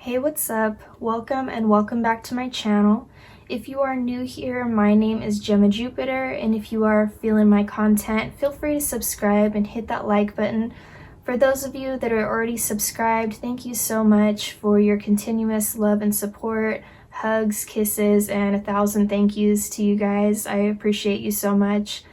Hey, what's up? Welcome and welcome back to my channel. If you are new here, my name is Gemma Jupiter, and if you are feeling my content, feel free to subscribe and hit that like button. For those of you that are already subscribed, thank you so much for your continuous love and support, hugs, kisses, and 1,000 thank yous to you guys. I appreciate you so much.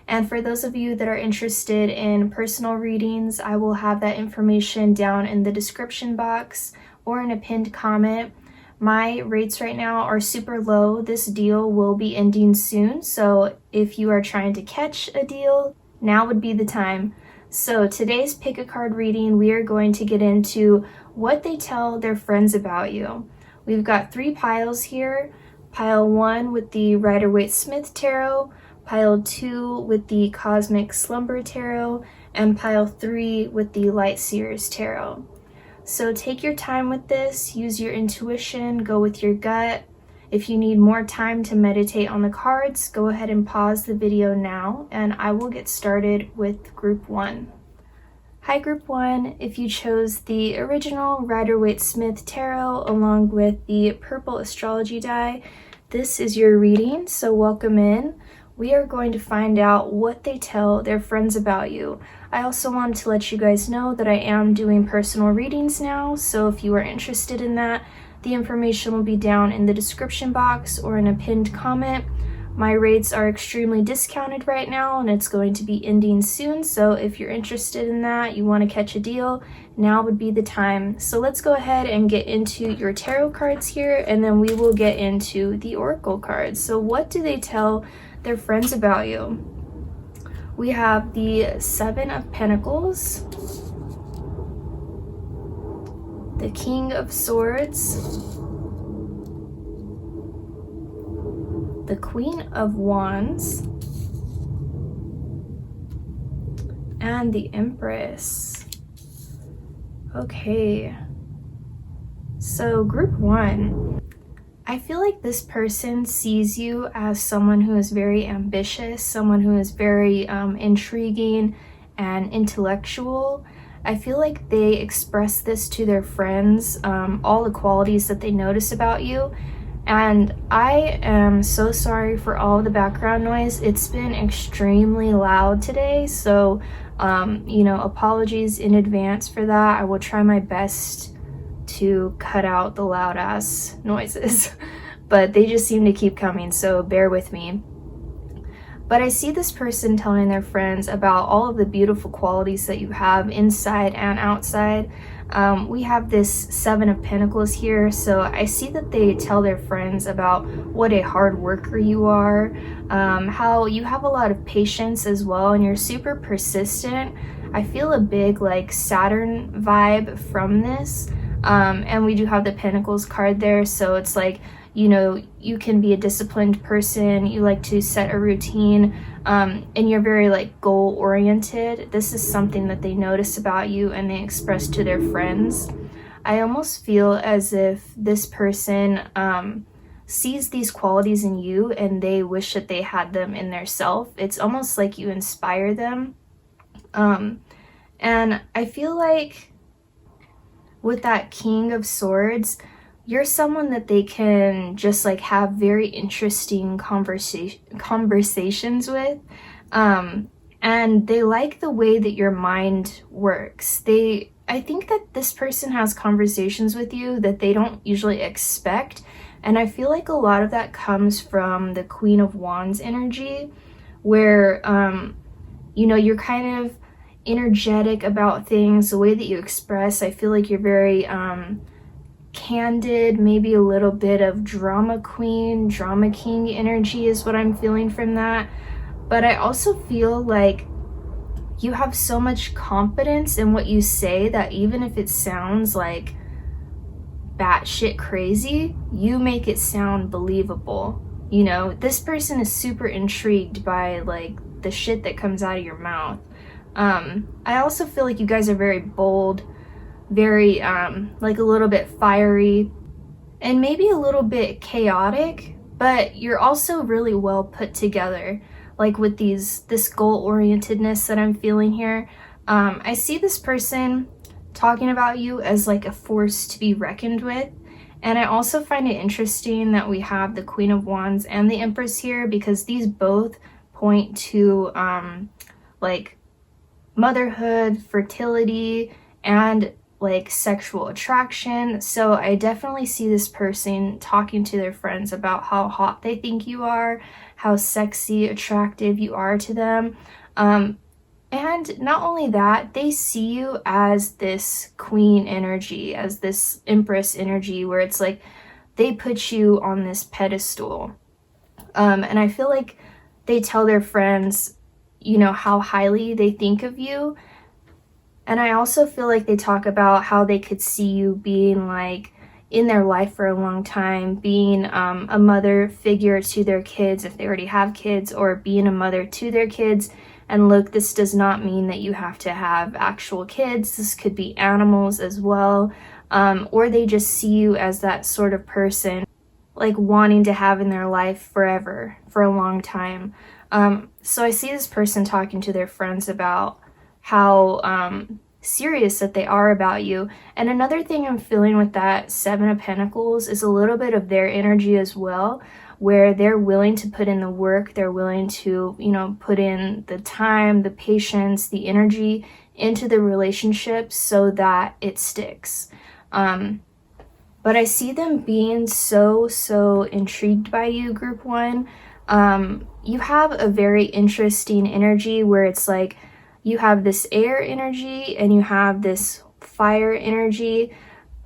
And for those of you that are interested in personal readings, I will have that information down in the description box or in a pinned comment. My rates right now are super low. This deal will be ending soon, so if you are trying to catch a deal, now would be the time. So today's pick a card reading, we are going to get into what they tell their friends about you. We've got 3 piles here. Pile 1 with the Rider-Waite-Smith Tarot, Pile 2 with the Cosmic Slumber Tarot, and Pile 3 with the Light Seers Tarot. So take your time with this, use your intuition, go with your gut. If you need more time to meditate on the cards, go ahead and pause the video now, and I will get started with Group 1. Hi Group 1, if you chose the original Rider-Waite-Smith Tarot along with the purple astrology die, this is your reading, so welcome in. We are going to find out what they tell their friends about you. I also wanted to let you guys know that I am doing personal readings now, so if you are interested in that, the information will be down in the description box or in a pinned comment. My rates are extremely discounted right now and it's going to be ending soon, so if you're interested in that, you want to catch a deal, now would be the time. So let's go ahead and get into your tarot cards here, and then we will get into the oracle cards. So what do they tell their friends about you? We have the 7 of Pentacles, the King of Swords, the Queen of Wands, and the Empress. Okay, so Group 1. I feel like this person sees you as someone who is very ambitious, someone who is very intriguing and intellectual. I feel like they express this to their friends, all the qualities that they notice about you. And I am so sorry for all of the background noise. It's been extremely loud today, so apologies in advance for that. I will try my best to cut out the loud ass noises, but they just seem to keep coming, so bear with me. But I see this person telling their friends about all of the beautiful qualities that you have inside and outside. We have this 7 of Pentacles here, so I see that they tell their friends about what a hard worker you are, how you have a lot of patience as well, and you're super persistent. I feel a big like Saturn vibe from this. And we do have the Pentacles card there, so it's like, you can be a disciplined person, you like to set a routine, and you're very like goal oriented. This is something that they notice about you and they express to their friends. I almost feel as if this person sees these qualities in you and they wish that they had them in their self. It's almost like you inspire them. And I feel like with that King of Swords, you're someone that they can just like have very interesting conversations with, and they like the way that your mind works. I think that this person has conversations with you that they don't usually expect, and I feel like a lot of that comes from the Queen of Wands energy, where you're kind of energetic about things, the way that you express. I feel like you're very candid, maybe a little bit of drama queen, drama king energy is what I'm feeling from that. But I also feel like you have so much confidence in what you say that even if it sounds like batshit crazy, you make it sound believable. This person is super intrigued by like the shit that comes out of your mouth. I also feel like you guys are very bold, very like a little bit fiery, and maybe a little bit chaotic, but you're also really well put together, like with this goal orientedness that I'm feeling here. I see this person talking about you as like a force to be reckoned with. And I also find it interesting that we have the Queen of Wands and the Empress here, because these both point to like motherhood, fertility, and like sexual attraction. So I definitely see this person talking to their friends about how hot they think you are, how sexy, attractive you are to them. And not only that, they see you as this queen energy, as this empress energy, where it's like they put you on this pedestal. And I feel like they tell their friends, you know, how highly they think of you. And I also feel like they talk about how they could see you being like in their life for a long time, being a mother figure to their kids if they already have kids, or being a mother to their kids. And look, this does not mean that you have to have actual kids. This could be animals as well. Or they just see you as that sort of person, like wanting to have in their life forever, for a long time. So I see this person talking to their friends about how serious that they are about you. And another thing I'm feeling with that Seven of Pentacles is a little bit of their energy as well, where they're willing to put in the work, they're willing to, you know, put in the time, the patience, the energy into the relationship so that it sticks. But I see them being so intrigued by you, group one. You have a very interesting energy where it's like you have this air energy and you have this fire energy.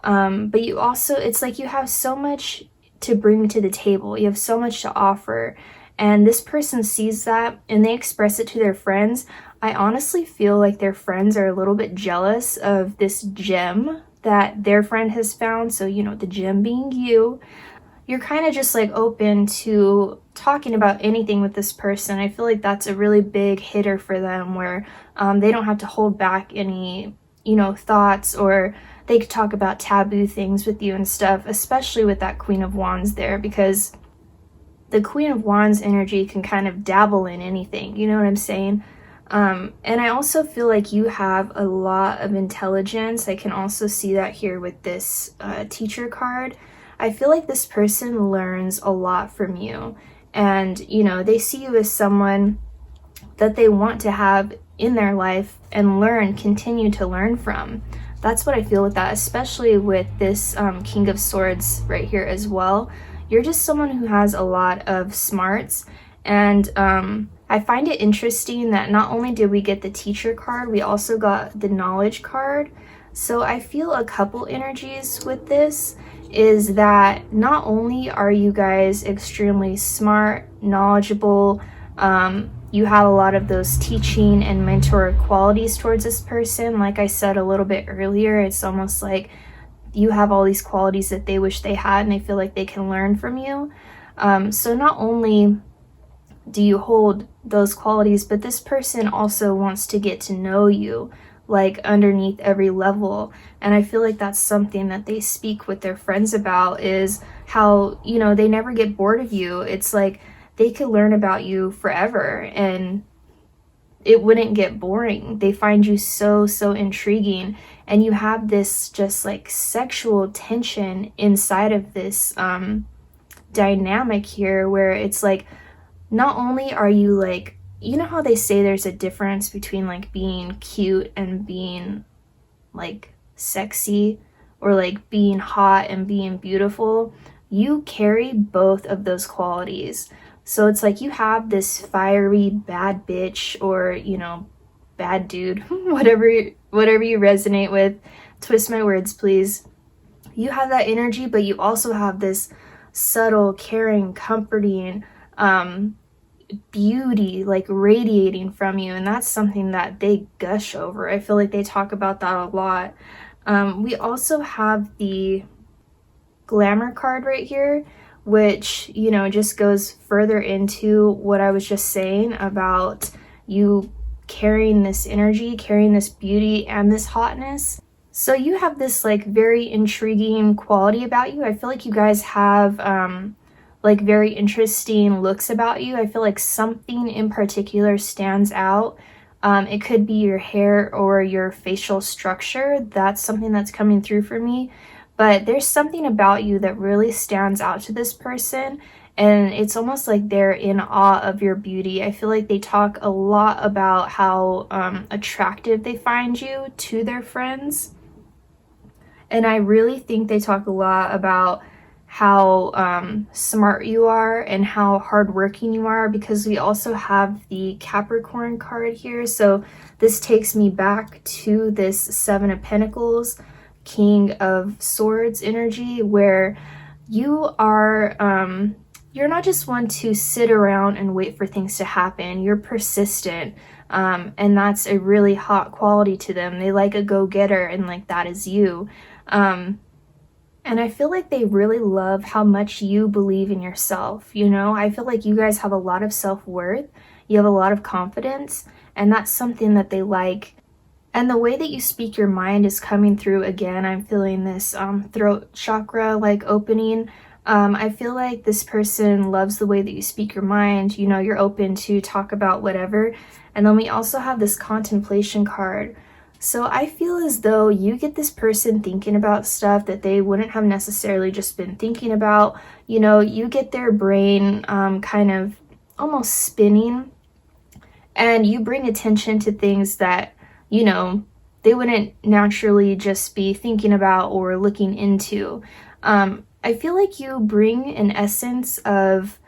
But you also, it's like you have so much to bring to the table. You have so much to offer. And this person sees that and they express it to their friends. I honestly feel like their friends are a little bit jealous of this gem that their friend has found. So, you know, the gem being you. You're kind of just like open to talking about anything with this person. I feel like that's a really big hitter for them, where they don't have to hold back any, you know, thoughts, or they could talk about taboo things with you and stuff, especially with that Queen of Wands there, because the Queen of Wands energy can kind of dabble in anything, you know what I'm saying? And I also feel like you have a lot of intelligence. I can also see that here with this teacher card. I feel like this person learns a lot from you, and you know, they see you as someone that they want to have in their life and continue to learn from. That's what I feel with that, especially with this King of Swords right here as well. You're just someone who has a lot of smarts, and I find it interesting that not only did we get the teacher card, we also got the knowledge card. So I feel a couple energies with this is that not only are you guys extremely smart, knowledgeable, you have a lot of those teaching and mentor qualities towards this person. Like I said a little bit earlier, it's almost like you have all these qualities that they wish they had and they feel like they can learn from you. So not only do you hold those qualities, but this person also wants to get to know you, like underneath every level. And I feel like that's something that they speak with their friends about, is how, you know, they never get bored of you. It's like they could learn about you forever and it wouldn't get boring. They find you so intriguing, and you have this just like sexual tension inside of this dynamic here, where it's like not only are you like, you know how they say there's a difference between like being cute and being like sexy, or like being hot and being beautiful? You carry both of those qualities. So it's like you have this fiery bad bitch, or, you know, bad dude, whatever you resonate with. Twist my words, please. You have that energy, but you also have this subtle, caring, comforting, beauty like radiating from you, and that's something that they gush over. I feel like they talk about that a lot. We also have the glamour card right here, which, you know, just goes further into what I was just saying about you carrying this energy, carrying this beauty and this hotness. So you have this like very intriguing quality about you. I feel like you guys have like very interesting looks about you. I feel like something in particular stands out It could be your hair or your facial structure. That's something that's coming through for me. But there's something about you that really stands out to this person, and it's almost like they're in awe of your beauty. I feel like they talk a lot about how attractive they find you to their friends. And I really think they talk a lot about how smart you are and how hardworking you are, because we also have the Capricorn card here. So this takes me back to this Seven of Pentacles, King of Swords energy, where you are you're not just one to sit around and wait for things to happen. You're persistent, and that's a really hot quality to them. They like a go-getter, and like that is you. And I feel like they really love how much you believe in yourself. You know, I feel like you guys have a lot of self-worth. You have a lot of confidence, and that's something that they like. And the way that you speak your mind is coming through again. I'm feeling this throat chakra like opening. I feel like this person loves the way that you speak your mind. You know, you're open to talk about whatever. And then we also have this contemplation card. So I feel as though you get this person thinking about stuff that they wouldn't have necessarily just been thinking about. You know, you get their brain kind of almost spinning, and you bring attention to things that, you know, they wouldn't naturally just be thinking about or looking into. I feel like you bring an essence of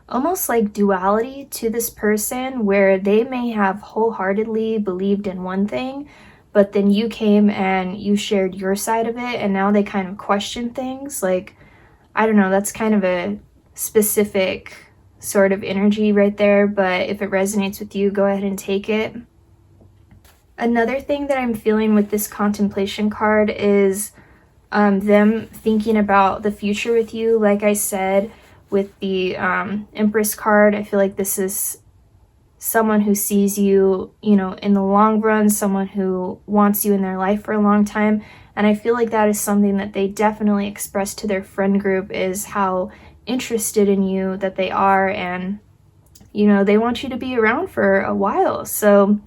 almost like duality to this person, where they may have wholeheartedly believed in one thing, but then you came and you shared your side of it, and now they kind of question things. Like, I don't know, that's kind of a specific sort of energy right there, but if it resonates with you, go ahead and take it. Another thing that I'm feeling with this contemplation card is them thinking about the future with you. Like I said, with the Empress card, I feel like this is someone who sees you, you know, in the long run, someone who wants you in their life for a long time. And I feel like that is something that they definitely express to their friend group, is how interested in you that they are, and, you know, they want you to be around for a while. So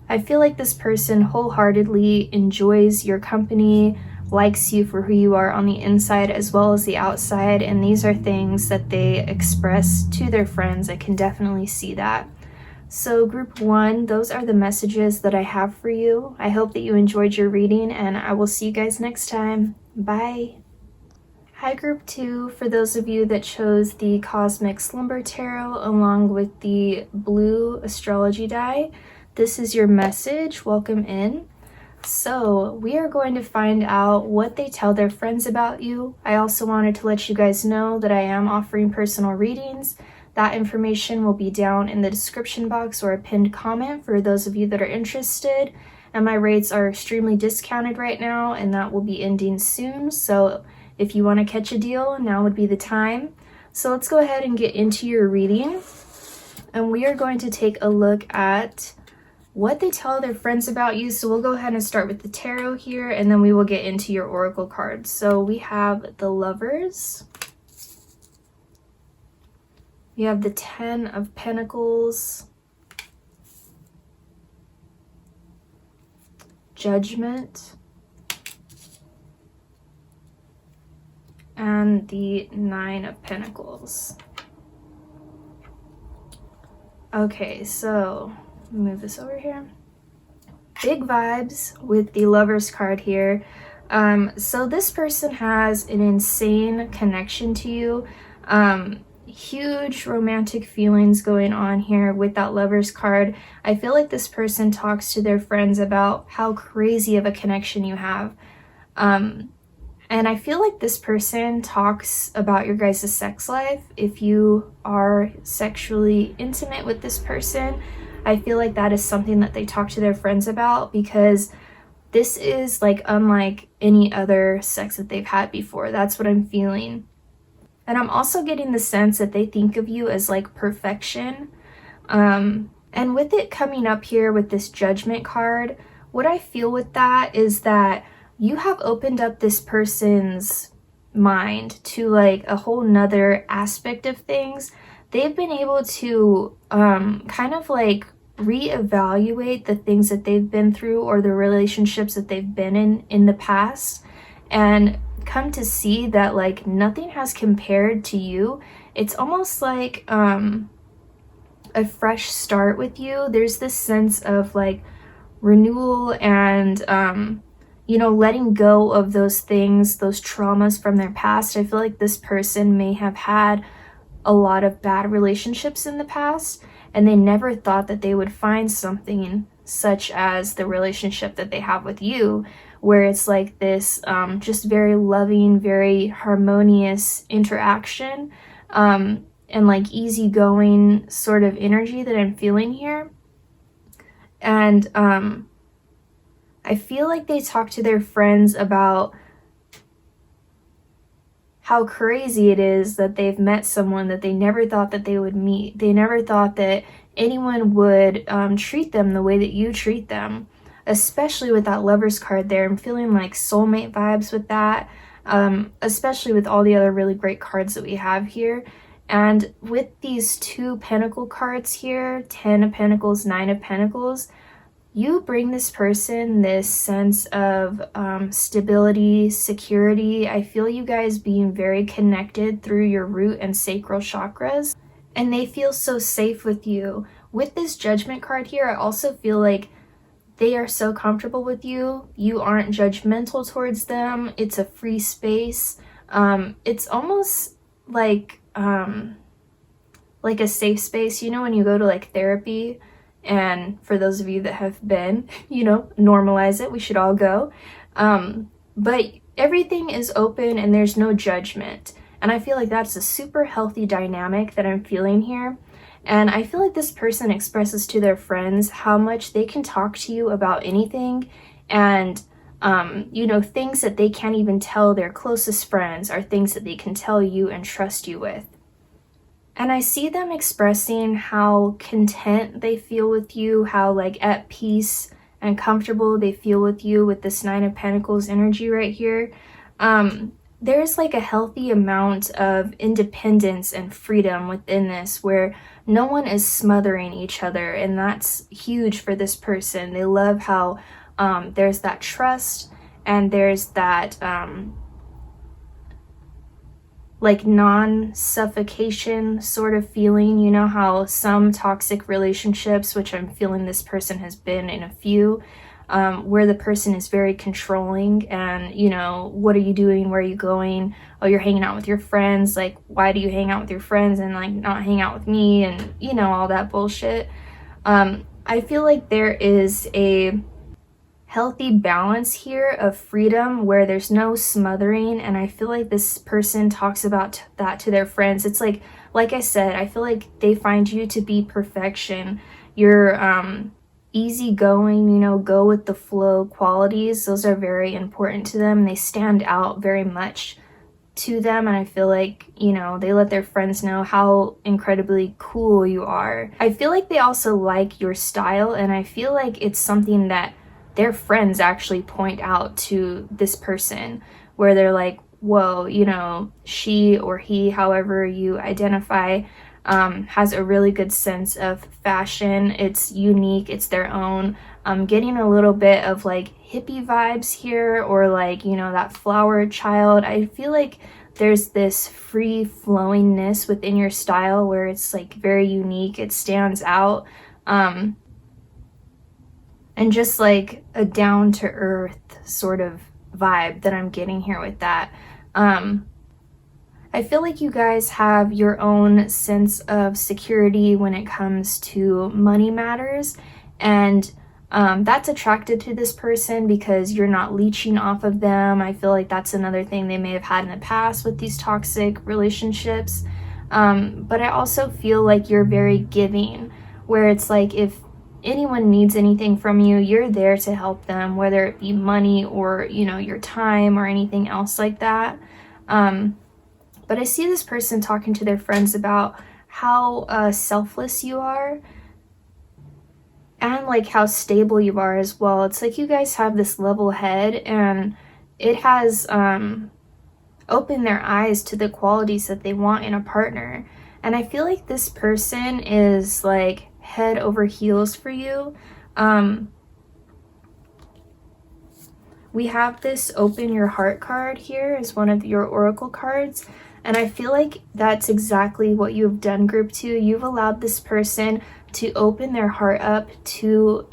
I feel like this person wholeheartedly enjoys your company, likes you for who you are on the inside as well as the outside, and these are things that they express to their friends. I can definitely see that. So group 1, those are the messages that I have for you. I hope that you enjoyed your reading, and I will see you guys next time. Bye. Hi group 2, for those of you that chose the Cosmic Slumber Tarot along with the blue astrology die, this is your message. Welcome in. So we are going to find out what they tell their friends about you. I also wanted to let you guys know that I am offering personal readings. That information will be down in the description box or a pinned comment for those of you that are interested. And my rates are extremely discounted right now, and that will be ending soon. So if you want to catch a deal, now would be the time. So let's go ahead and get into your reading. And we are going to take a look at what they tell their friends about you. So we'll go ahead and start with the tarot here, and then we will get into your oracle cards. So we have the Lovers. We have the Ten of Pentacles. Judgment. And the Nine of Pentacles. Okay, so move this over here. Big vibes with the Lovers card here. So this person has an insane connection to you. Huge romantic feelings going on here with that Lovers card. I feel like this person talks to their friends about how crazy of a connection you have. And I feel like this person talks about your guys' sex life. If you are sexually intimate with this person, I feel like that is something that they talk to their friends about, because this is like unlike any other sex that they've had before. That's what I'm feeling. And I'm also getting the sense that they think of you as like perfection. And with it coming up here with this Judgment card, what I feel with that is that you have opened up this person's mind to like a whole nother aspect of things. They've been able to kind of like reevaluate the things that they've been through or the relationships that they've been in the past, and come to see that like nothing has compared to you. It's almost like a fresh start with you. There's this sense of like renewal and letting go of those things, those traumas from their past. I feel like this person may have had a lot of bad relationships in the past, and they never thought that they would find something such as the relationship that they have with you, where it's like this just very loving, very harmonious interaction, and like easygoing sort of energy that I'm feeling here. And I feel like they talk to their friends about how crazy it is that they've met someone that they never thought that they would meet. They never thought that anyone would treat them the way that you treat them, especially with that Lover's card there. I'm feeling like soulmate vibes with that, especially with all the other really great cards that we have here. And with these 2 Pentacle cards here, 10 of Pentacles, 9 of Pentacles, you bring this person this sense of stability, security. I feel you guys being very connected through your root and sacral chakras, and they feel so safe with you. With this Judgment card here, I also feel like they are so comfortable with you. You aren't judgmental towards them. It's a free space. It's almost like a safe space. You know, when you go to like therapy, and for those of you that have been, normalize it. We should all go. But everything is open and there's no judgment. And I feel like that's a super healthy dynamic that I'm feeling here. And I feel like this person expresses to their friends how much they can talk to you about anything. And, things that they can't even tell their closest friends are things that they can tell you and trust you with. And I see them expressing how content they feel with you, how like at peace and comfortable they feel with you with this 9 of Pentacles energy right here. There's like a healthy amount of independence and freedom within this, where no one is smothering each other, and that's huge for this person. They love how there's that trust, and there's that like non-suffocation sort of feeling. You know how some toxic relationships, which I'm feeling this person has been in a few, where the person is very controlling and, what are you doing? Where are you going? Oh, you're hanging out with your friends. Like, why do you hang out with your friends and like not hang out with me? And, all that bullshit. I feel like there is a healthy balance here of freedom where there's no smothering, and I feel like this person talks about that to their friends. It's like I said, I feel like they find you to be perfection. You're easygoing, go with the flow qualities. Those are very important to them. They stand out very much to them, and I feel like, they let their friends know how incredibly cool you are. I feel like they also like your style, and I feel like it's something that their friends actually point out to this person, where they're like, whoa, she or he, however you identify, has a really good sense of fashion. It's unique, it's their own. I'm getting a little bit of like hippie vibes here, or like, that flower child. I feel like there's this free flowingness within your style where it's like very unique, it stands out. And just like a down-to-earth sort of vibe that I'm getting here with that. I feel like you guys have your own sense of security when it comes to money matters, and that's attracted to this person because you're not leeching off of them. I feel like that's another thing they may have had in the past with these toxic relationships. But I also feel like you're very giving, where it's like if anyone needs anything from you, you're there to help them, whether it be money or, your time or anything else like that. But I see this person talking to their friends about how selfless you are, and like how stable you are as well. It's like you guys have this level head, and it has opened their eyes to the qualities that they want in a partner. And I feel like this person is like head over heels for you. We have this open your heart card here as one of your oracle cards. And I feel like that's exactly what you've done, group 2. You've allowed this person to open their heart up to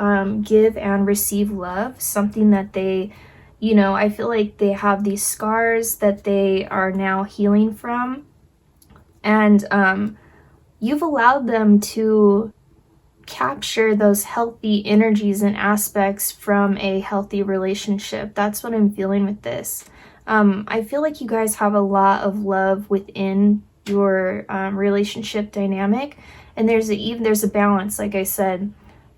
give and receive love, something that they, you know, I feel like they have these scars that they are now healing from. And you've allowed them to capture those healthy energies and aspects from a healthy relationship. That's what I'm feeling with this. I feel like you guys have a lot of love within your relationship dynamic, and there's a balance, like I said,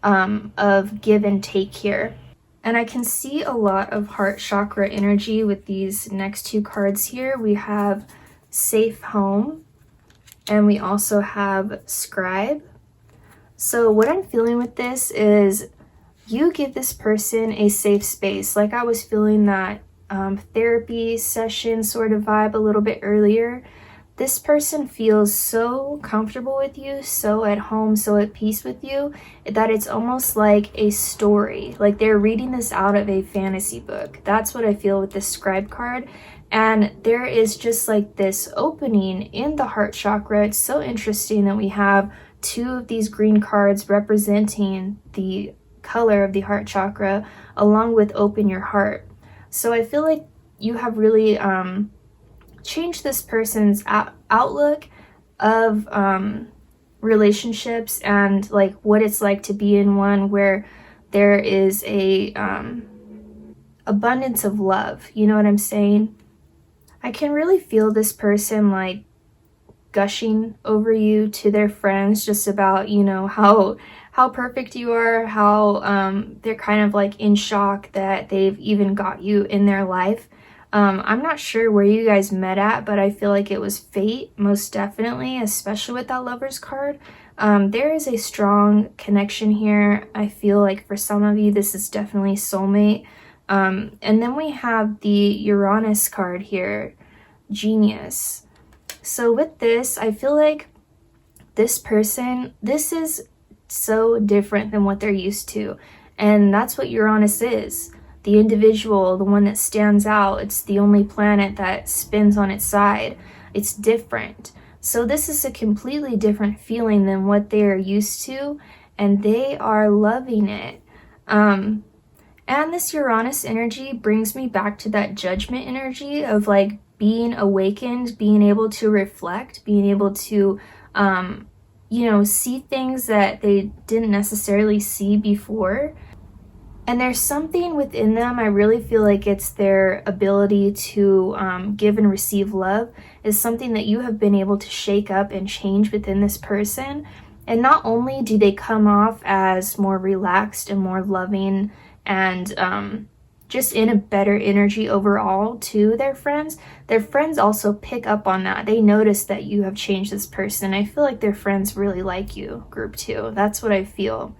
of give and take here. And I can see a lot of heart chakra energy with these next 2 cards here. We have safe home, and we also have scribe. So what I'm feeling with this is you give this person a safe space. Like I was feeling that therapy session sort of vibe a little bit earlier. This person feels so comfortable with you, so at home, so at peace with you, that it's almost like a story. Like they're reading this out of a fantasy book. That's what I feel with this scribe card. And there is just like this opening in the heart chakra. It's so interesting that we have 2 of these green cards representing the color of the heart chakra, along with open your heart. So I feel like you have really changed this person's outlook of relationships and like what it's like to be in one where there is a abundance of love. You know what I'm saying? I can really feel this person like gushing over you to their friends just about, you know, how perfect you are, how they're kind of like in shock that they've even got you in their life. I'm not sure where you guys met at, but I feel like it was fate, most definitely, especially with that Lovers card. There is a strong connection here. I feel like for some of you, this is definitely soulmate. And then we have the Uranus card here, Genius. So with this, I feel like this person, this is so different than what they're used to. And that's what Uranus is. The individual, the one that stands out. It's the only planet that spins on its side. It's different. So this is a completely different feeling than what they are used to, and they are loving it. And this Uranus energy brings me back to that judgment energy of like being awakened, being able to reflect, being able to, you know, see things that they didn't necessarily see before. And there's something within them, I really feel like it's their ability to give and receive love is something that you have been able to shake up and change within this person. And not only do they come off as more relaxed and more loving and just in a better energy overall to their friends also pick up on that. They notice that you have changed this person. I feel like their friends really like you, group 2. That's what I feel.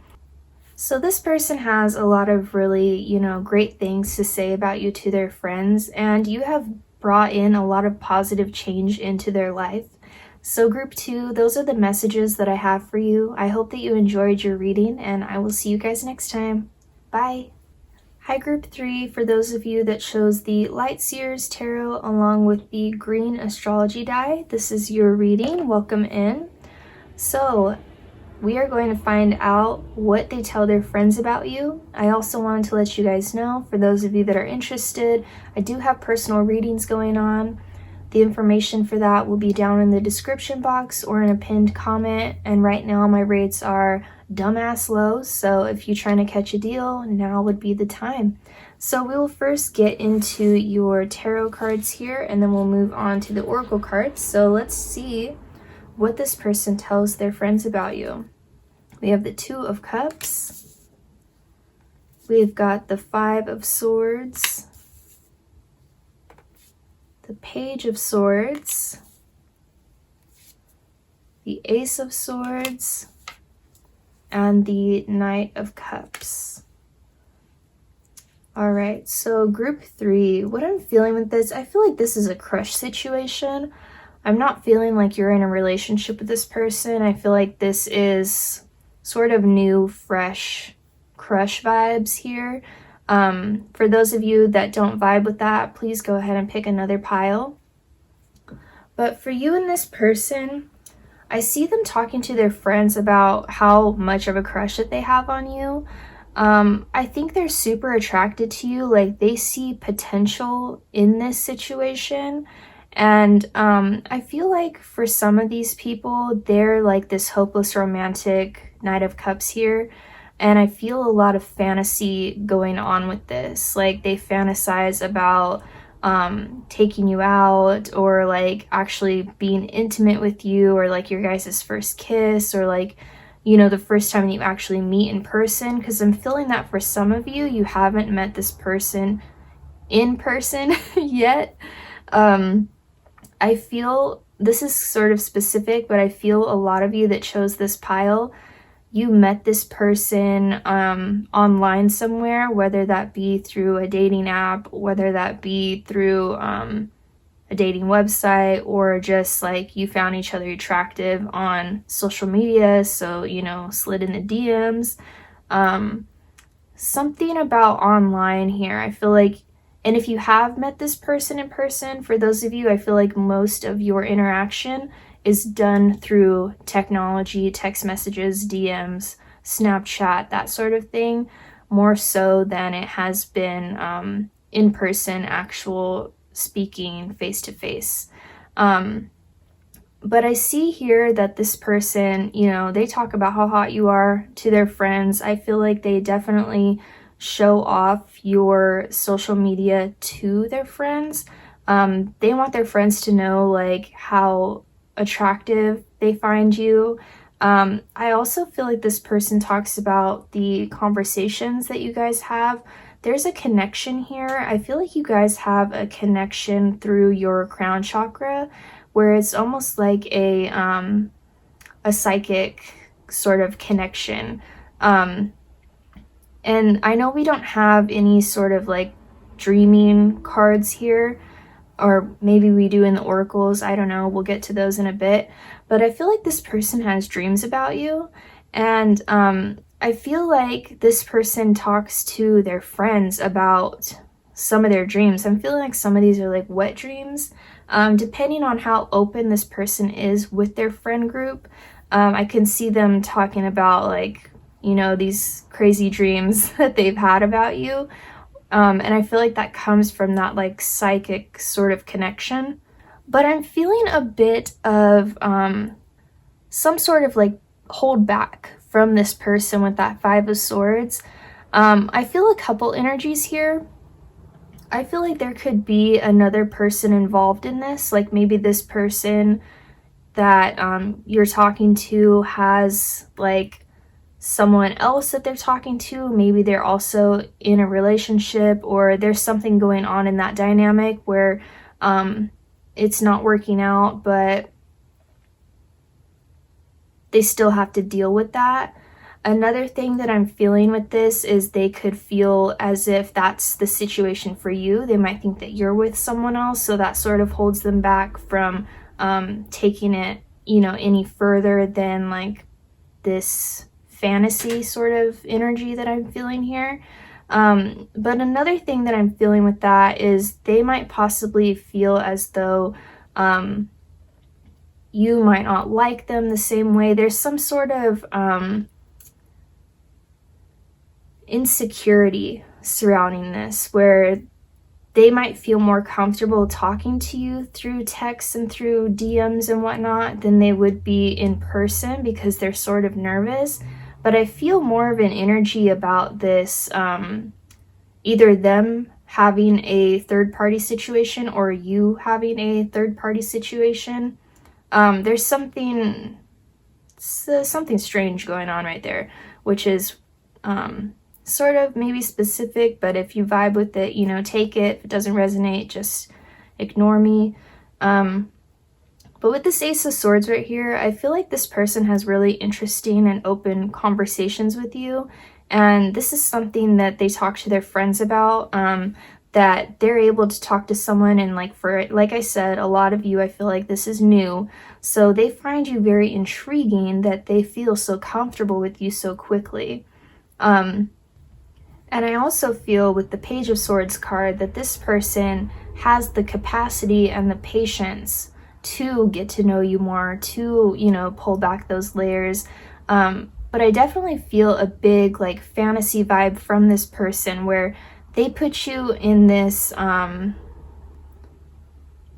So this person has a lot of really, you know, great things to say about you to their friends, and you have brought in a lot of positive change into their life. So group 2, those are the messages that I have for you. I hope that you enjoyed your reading, and I will see you guys next time. Bye. Hi group 3, for those of you that chose the Light Seers Tarot along with the green astrology die, this is your reading. Welcome in. So we are going to find out what they tell their friends about you. I also wanted to let you guys know, for those of you that are interested, I do have personal readings going on. The information for that will be down in the description box or in a pinned comment. And right now my rates are dumbass low, so if you're trying to catch a deal, now would be the time. So we will first get into your tarot cards here, and then we'll move on to the oracle cards. So let's see what this person tells their friends about you. We have the 2 of Cups. We've got the 5 of Swords. The Page of Swords. The Ace of Swords. And the Knight of Cups. All right, so group 3, what I'm feeling with this, I feel like this is a crush situation. I'm not feeling like you're in a relationship with this person. I feel like this is sort of new, fresh crush vibes here. For those of you that don't vibe with that, please go ahead and pick another pile. But for you and this person, I see them talking to their friends about how much of a crush that they have on you. I think they're super attracted to you. Like, they see potential in this situation. And I feel like for some of these people, they're like this hopeless romantic Knight of Cups here. And I feel a lot of fantasy going on with this. Like, they fantasize about taking you out, or like actually being intimate with you, or like your guys' first kiss, or like, you know, the first time you actually meet in person. Because I'm feeling that for some of you, you haven't met this person in person yet. I feel this is sort of specific, but I feel a lot of you that chose this pile, you met this person online somewhere, whether that be through a dating app, whether that be through a dating website, or just like you found each other attractive on social media, so, you know, slid in the DMs. Something about online here, I feel like, and if you have met this person in person, for those of you, I feel like most of your interaction is done through technology, text messages, DMs, Snapchat, that sort of thing, more so than it has been in person, actual speaking face to face. But I see here that this person, you know, they talk about how hot you are to their friends. I feel like they definitely show off your social media to their friends. They want their friends to know like how attractive they find you. I also feel like this person talks about the conversations that you guys have. There's a connection here. I feel like you guys have a connection through your crown chakra, where it's almost like a psychic sort of connection. And I know we don't have any sort of like dreaming cards here, or maybe we do in the oracles, I don't know, we'll get to those in a bit. But I feel like this person has dreams about you, and I feel like this person talks to their friends about some of their dreams. I'm feeling like some of these are like wet dreams. Depending on how open this person is with their friend group, I can see them talking about like, you know, these crazy dreams that they've had about you. And I feel like that comes from that like psychic sort of connection. But I'm feeling a bit of some sort of like hold back from this person with that Five of Swords. I feel a couple energies here. I feel like there could be another person involved in this. Like maybe this person that you're talking to has like someone else that they're talking to. Maybe they're also in a relationship, or there's something going on in that dynamic where it's not working out, but they still have to deal with that. Another thing that I'm feeling with this is they could feel as if that's the situation for you. They might think that you're with someone else, so that sort of holds them back from taking it, you know, any further than like this fantasy sort of energy that I'm feeling here. But another thing that I'm feeling with that is they might possibly feel as though you might not like them the same way. There's some sort of insecurity surrounding this, where they might feel more comfortable talking to you through texts and through DMs and whatnot than they would be in person, because they're sort of nervous. But I feel more of an energy about this, either them having a third-party situation or you having a third-party situation. There's something strange going on right there, which is sort of maybe specific, but if you vibe with it, you know, take it. If it doesn't resonate, just ignore me. But with this Ace of Swords right here, I feel like this person has really interesting and open conversations with you. And this is something that they talk to their friends about. that they're able to talk to someone, and like I said, a lot of you, I feel like this is new, so they find you very intriguing that they feel so comfortable with you so quickly. And I also feel with the Page of Swords card that this person has the capacity and the patience to get to know you more, to, you know, pull back those layers. But I definitely feel a big like fantasy vibe from this person where they put you in this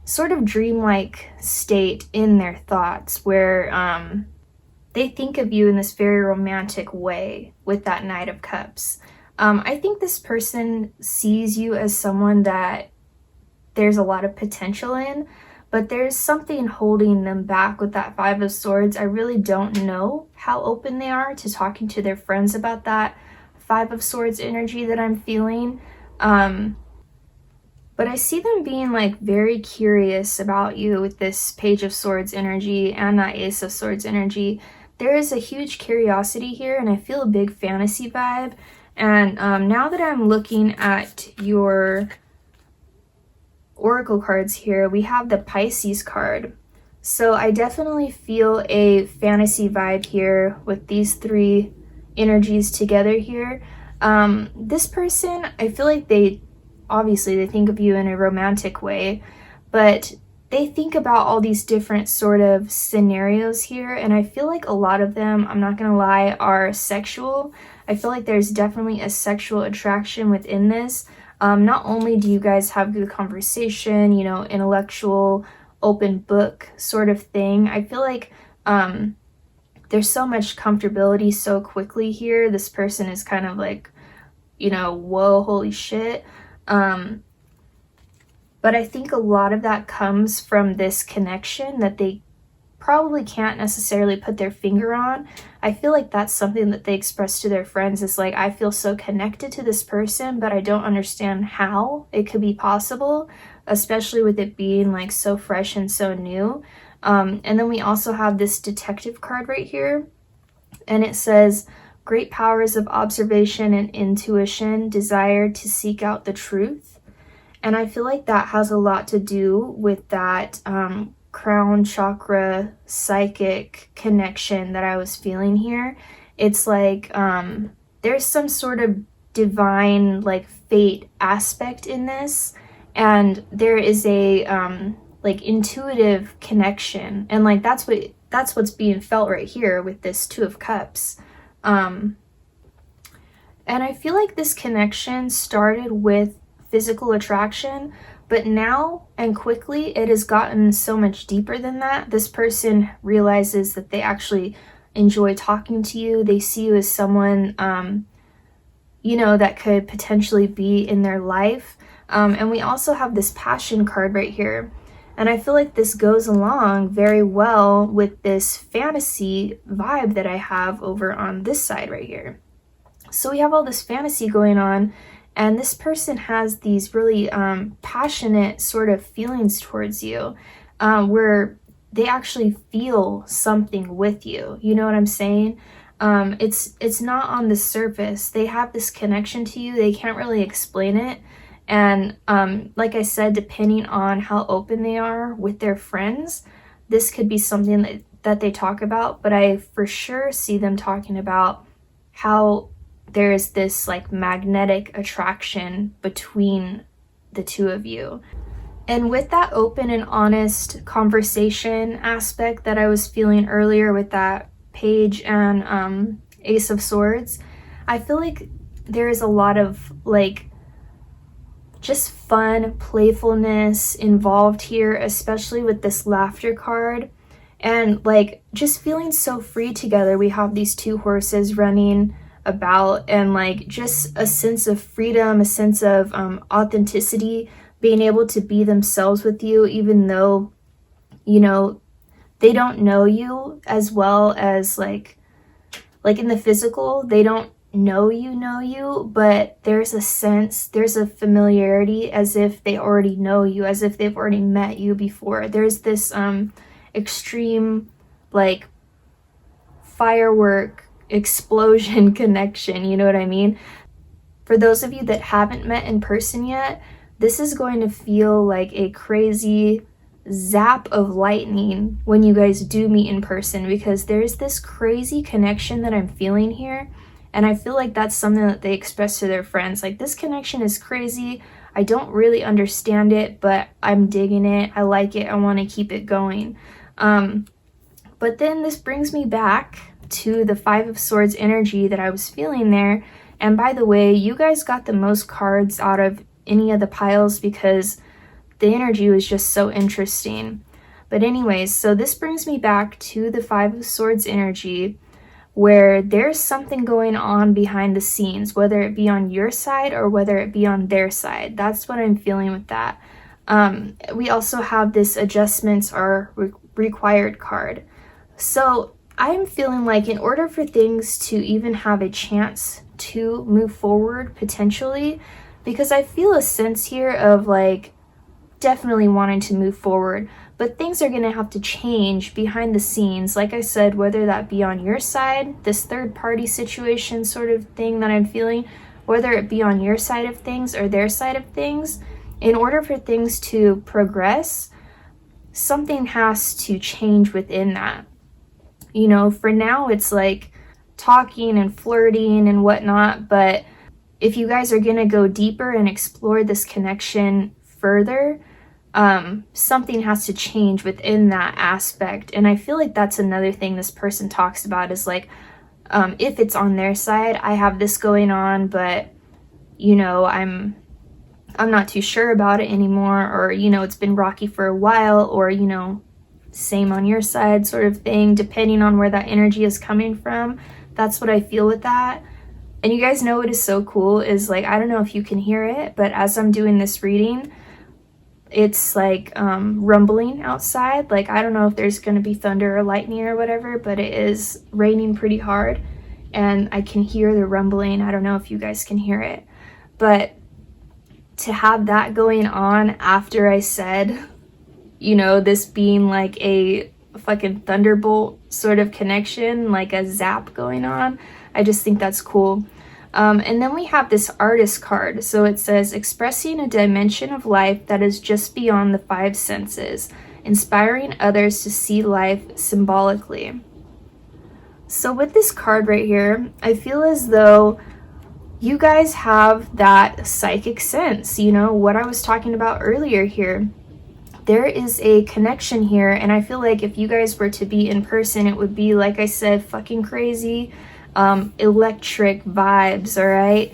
sort of dreamlike state in their thoughts where they think of you in this very romantic way with that Knight of Cups. I think this person sees you as someone that there's a lot of potential in, but there's something holding them back with that Five of Swords. I really don't know how open they are to talking to their friends about that Five of Swords energy that I'm feeling. But I see them being like very curious about you with this Page of Swords energy and that Ace of Swords energy. There is a huge curiosity here, and I feel a big fantasy vibe. And now that I'm looking at your oracle cards here, we have the Pisces card. So I definitely feel a fantasy vibe here with these three energies together here. This person, I feel like they think of you in a romantic way, but they think about all these different sort of scenarios here, and I feel like a lot of them, I'm not gonna lie, are sexual. I feel like there's definitely a sexual attraction within this. Not only do you guys have good conversation, you know, intellectual, open book sort of thing, I feel like there's so much comfortability so quickly here. This person is kind of like, you know, whoa, holy shit. But I think a lot of that comes from this connection that they probably can't necessarily put their finger on. I feel like that's something that they express to their friends, is like, I feel so connected to this person, but I don't understand how it could be possible, especially with it being like so fresh and so new. And then we also have this detective card right here, and it says, great powers of observation and intuition, desire to seek out the truth. And I feel like that has a lot to do with that crown chakra psychic connection that I was feeling here. It's like there's some sort of divine like fate aspect in this, and there is a like intuitive connection, and like that's what's being felt right here with this Two of Cups. And I feel like this connection started with physical attraction, but now and quickly it has gotten so much deeper than that. This person realizes that they actually enjoy talking to you. They see you as someone, you know, that could potentially be in their life. And we also have this passion card right here. And I feel like this goes along very well with this fantasy vibe that I have over on this side right here. So we have all this fantasy going on, and this person has these really passionate sort of feelings towards you, where they actually feel something with you. You know what I'm saying? It's not on the surface. They have this connection to you. They can't really explain it. And like I said, depending on how open they are with their friends, this could be something that they talk about. But I for sure see them talking about how there's this like magnetic attraction between the two of you. And with that open and honest conversation aspect that I was feeling earlier with that Page and Ace of Swords, I feel like there is a lot of like just fun playfulness involved here, especially with this laughter card, and like just feeling so free together. We have these two horses running about, and like just a sense of freedom, a sense of authenticity, being able to be themselves with you, even though, you know, they don't know you as well as like in the physical, they don't know you, but there's a sense, there's a familiarity as if they already know you, as if they've already met you before. There's this extreme like firework explosion connection, you know what I mean? For those of you that haven't met in person yet, this is going to feel like a crazy zap of lightning when you guys do meet in person, because there's this crazy connection that I'm feeling here. And I feel like that's something that they express to their friends. Like, this connection is crazy. I don't really understand it, but I'm digging it. I like it. I want to keep it going. But then this brings me back to the Five of Swords energy that I was feeling there. And by the way, you guys got the most cards out of any of the piles because the energy was just so interesting. But anyways, so this brings me back to the Five of Swords energy, where there's something going on behind the scenes, whether it be on your side or whether it be on their side. That's what I'm feeling with that. We also have this adjustments are required card. So I'm feeling like in order for things to even have a chance to move forward potentially, because I feel a sense here of like definitely wanting to move forward, but things are going to have to change behind the scenes. Like I said, whether that be on your side, this third party situation sort of thing that I'm feeling, whether it be on your side of things or their side of things, in order for things to progress, something has to change within that. You know, for now it's like talking and flirting and whatnot, but if you guys are going to go deeper and explore this connection further, something has to change within that aspect. And I feel like that's another thing this person talks about is like, if it's on their side, I have this going on, but you know, I'm not too sure about it anymore, or you know, it's been rocky for a while, or you know, same on your side sort of thing, depending on where that energy is coming from. That's what I feel with that. And you guys know what is so cool is like, I don't know if you can hear it, but as I'm doing this reading, it's like rumbling outside. Like, I don't know if there's going to be thunder or lightning or whatever, but it is raining pretty hard and I can hear the rumbling. I don't know if you guys can hear it, but to have that going on after I said, you know, this being like a fucking thunderbolt sort of connection, like a zap going on, I just think that's cool. And then we have this artist card. So it says, expressing a dimension of life that is just beyond the five senses, inspiring others to see life symbolically. So with this card right here, I feel as though you guys have that psychic sense, you know, what I was talking about earlier here. There is a connection here, and I feel like if you guys were to be in person, it would be, like I said, fucking crazy. Electric vibes, all right?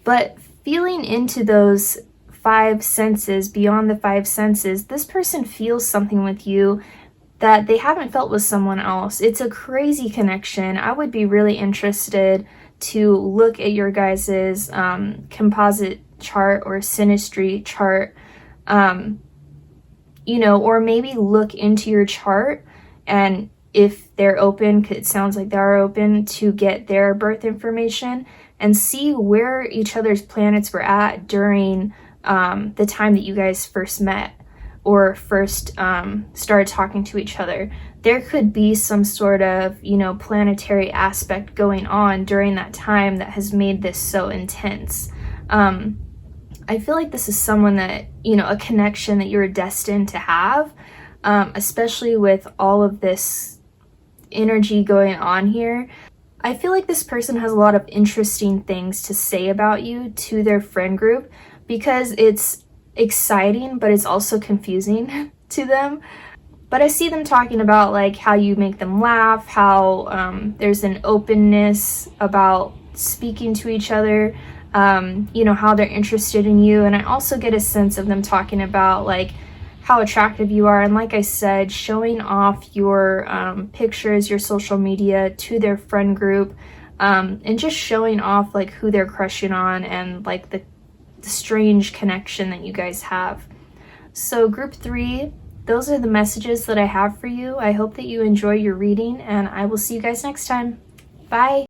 But feeling into those five senses, beyond the five senses, this person feels something with you that they haven't felt with someone else. It's a crazy connection. I would be really interested to look at your guys's composite chart or synastry chart, you know, or maybe look into your chart, and if they're open, 'cause it sounds like they are open, to get their birth information and see where each other's planets were at during the time that you guys first met or first started talking to each other. There could be some sort of, you know, planetary aspect going on during that time that has made this so intense. I feel like this is someone that, you know, a connection that you're destined to have, especially with all of this energy going on here. I feel like this person has a lot of interesting things to say about you to their friend group, because it's exciting, but it's also confusing to them. But I see them talking about like how you make them laugh, how there's an openness about speaking to each other, you know, how they're interested in you. And I also get a sense of them talking about like how attractive you are, and like I said, showing off your pictures, your social media to their friend group, and just showing off like who they're crushing on and like the strange connection that you guys have. So group 3, those are the messages that I have for you. I hope that you enjoy your reading, and I will see you guys next time. Bye.